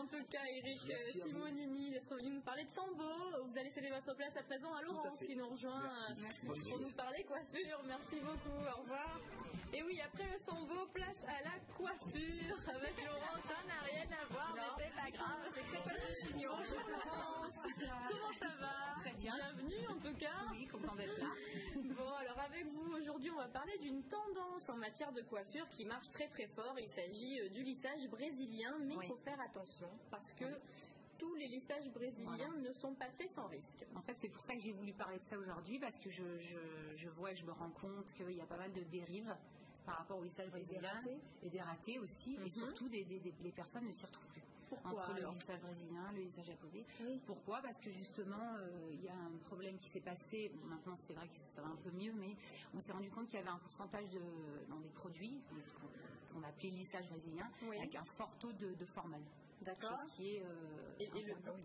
en tout cas, Eric Simonini, d'être venu nous parler de Sambo. Vous allez céder votre place à présent à Laurence qui nous rejoint pour nous parler coiffure. Merci beaucoup, au revoir. Et oui, après le Sambo, place à la coiffure avec Laurence. Ça n'a rien à voir, mais c'est pas grave. C'est que pas le chignon. Bonjour Laurence. Comment ça va? Très bien. Bienvenue en tout cas. Oui, content d'être là. Bon, alors avec vous aujourd'hui, on va parler d'une tendance en matière de coiffure qui marche très très fort. Il s'agit du lissage brésilien, mais il faut faire attention parce que tous les lissages brésiliens ne sont pas faits sans risque. En fait, c'est pour ça que j'ai voulu parler de ça aujourd'hui, parce que je vois et je me rends compte qu'il y a pas mal de dérives par rapport au lissage brésilien et des ratés aussi, et surtout les personnes ne s'y retrouvent plus. Pourquoi, entre alors le lissage brésilien, le lissage japonais. Pourquoi? Parce que justement, il y a un problème qui s'est passé. Bon, maintenant, c'est vrai que ça va un peu mieux, mais on s'est rendu compte qu'il y avait un pourcentage dans des produits qu'on appelait lissage brésilien, avec un fort taux de formol. D'accord. Qui est, et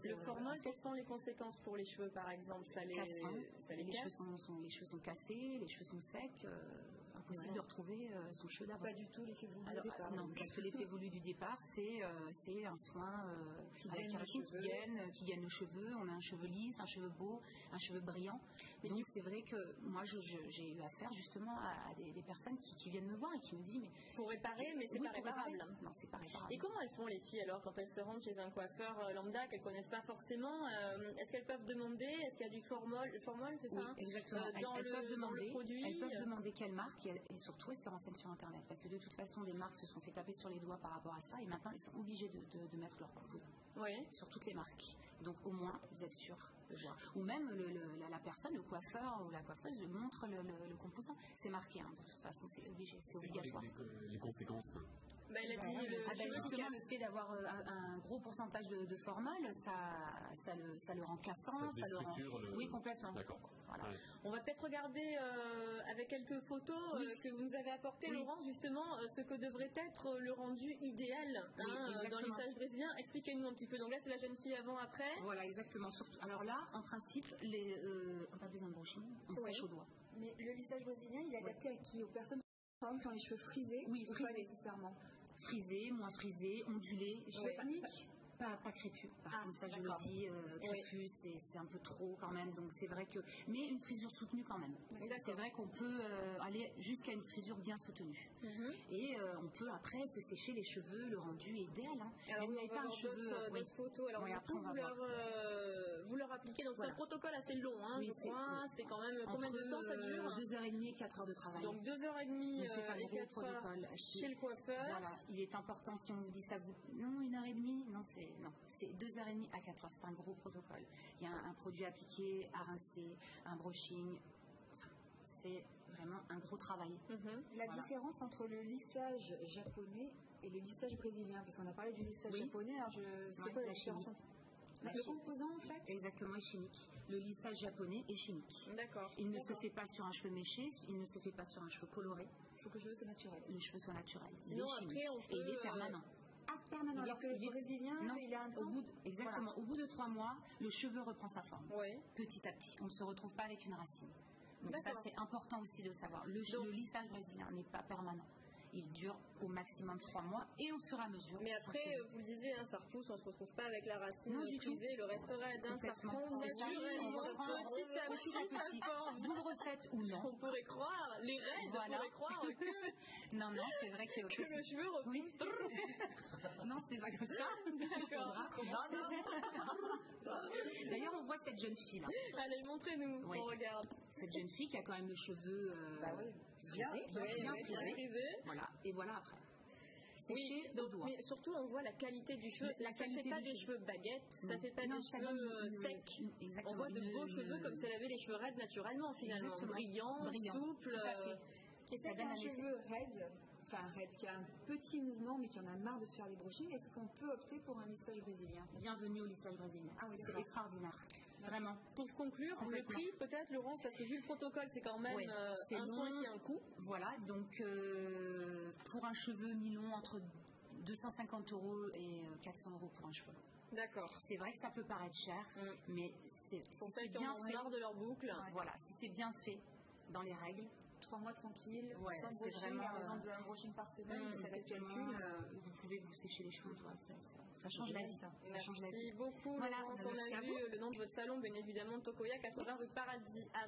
le formol, quelles sont les conséquences pour les cheveux, par exemple? Ça les casse. Les cheveux sont cassés, les cheveux sont secs. Impossible de retrouver son cheveu d'avant. Pas du tout l'effet voulu du départ. Non, parce que l'effet voulu du départ, c'est un soin qui gagne le cheveu. On a un cheveu lisse, un cheveu beau, un cheveu brillant. Mais donc c'est vrai que moi j'ai eu affaire justement à des personnes qui viennent me voir et qui me disent pour réparer, mais c'est pas réparable. Non, c'est pas réparable. Et comment elles font les filles alors quand elles se rendent chez un coiffeur lambda qu'elles connaissent pas forcément? Est-ce qu'elles peuvent demander? Est-ce qu'il y a du formol, c'est ça? Oui, exactement. Dans le produit. Elles peuvent demander quelle marque et surtout elles se renseignent sur internet, parce que de toute façon des marques se sont fait taper sur les doigts par rapport à ça et maintenant ils sont obligés de mettre leurs composants sur toutes les marques. Donc au moins vous êtes sûr de voir. Ou même la personne, le coiffeur ou la coiffeuse montre le composant. C'est marqué, de toute façon c'est obligé, c'est obligatoire. Les conséquences? Elle a dit justement le fait d'avoir un gros pourcentage de formol, ça le rend cassant, ça le rend. Oui, complètement. D'accord. Voilà. On va peut-être regarder avec quelques photos que vous nous avez apportées, Laurence, justement, ce que devrait être le rendu idéal dans le lissage brésilien. Expliquez-nous un petit peu. Donc là, c'est la jeune fille avant-après. Voilà, exactement. Alors là, en principe, on n'a pas besoin de brushing, on sèche au doigt. Mais le lissage brésilien, il est adapté à qui? Aux personnes qui ont les cheveux frisés? Oui, frisés. Pas nécessairement. Frisés, moins frisés, ondulés. Pas crépus. Par contre, ça je le dis, crépus, c'est un peu trop quand même. Donc c'est vrai que, mais une frisure soutenue quand même. C'est vrai qu'on peut aller jusqu'à une frisure bien soutenue. Et on peut après se sécher les cheveux, le rendu est idéal. Alors vous n'avez pas un cheveu d'autres photos. Alors vous leur appliquez. Donc c'est un protocole assez long, je crois. C'est quand même combien de temps ça dure? 2h30 et 4 heures de travail. Donc 2h30 et 4 heures chez le coiffeur. Voilà. Il est important, si on vous dit ça, non, 1h30, non, c'est 2h30 à 4 heures, c'est un gros protocole. Il y a un produit appliqué, à rincer, un brushing, c'est vraiment un gros travail. La différence entre le lissage japonais et le lissage brésilien, parce qu'on a parlé du lissage japonais, alors c'est quoi la différence? Le composant en fait? Exactement, est chimique. Le lissage japonais est chimique. D'accord. Il ne se fait pas sur un cheveu méché, il ne se fait pas sur un cheveu coloré. Il faut que le cheveu soit naturel. Le cheveu soit naturel. Sinon, après, et il est permanent. Permanent, alors que le brésilien, il a un temps. Exactement. Au bout de 3 mois, le cheveu reprend sa forme. Petit à petit. On ne se retrouve pas avec une racine. Donc ça, c'est important aussi de savoir. Le lissage brésilien n'est pas permanent. Il dure au maximum 3 mois et au fur et à mesure. Mais après, vous le disiez, ça repousse, on ne se retrouve pas avec la racine frisée, le reste raide, ça prend naturellement petit à petit. Vous le refaites ou non? On pourrait croire, les raides, on pourrait croire que... Non, c'est vrai que le cheveu repousse. Non, c'est pas comme ça. D'ailleurs, on voit cette jeune fille là. Allez, montrez-nous, on regarde. Cette jeune fille qui a quand même le cheveu bien frisé. Voilà, et voilà après. Séché au doigt. Mais surtout, on voit la qualité du cheveu. Ça ne fait pas des cheveux baguettes, ça ne fait pas des cheveux secs. On voit de beaux cheveux comme si elle avait les cheveux raides naturellement, finalement. Brillants, souples. Et ça fait un cheveu raide, qui a un petit mouvement, mais qui en a marre de se faire des brushings, est-ce qu'on peut opter pour un lissage brésilien? Bienvenue au lissage brésilien. Ah oui, c'est extraordinaire. Vraiment. Pour conclure, le prix peut-être, Laurence, parce que vu le protocole, c'est quand même un soin qui a un coût. Voilà, donc pour un cheveu mi-long, entre 250 € et 400 € pour un cheveu. D'accord. C'est vrai que ça peut paraître cher, mais si c'est bien fait. Pour de leur boucle. Voilà, si c'est bien fait dans les règles. 3 mois tranquille, sans brushing, par exemple, un brushing par semaine, vous faites le calcul. Vous pouvez vous sécher les cheveux, ça ça change la vie. Ça change la vie. Merci beaucoup, Laurence. On a vu le nom de votre salon, bien évidemment, Tokoya, 80 rue Paradis à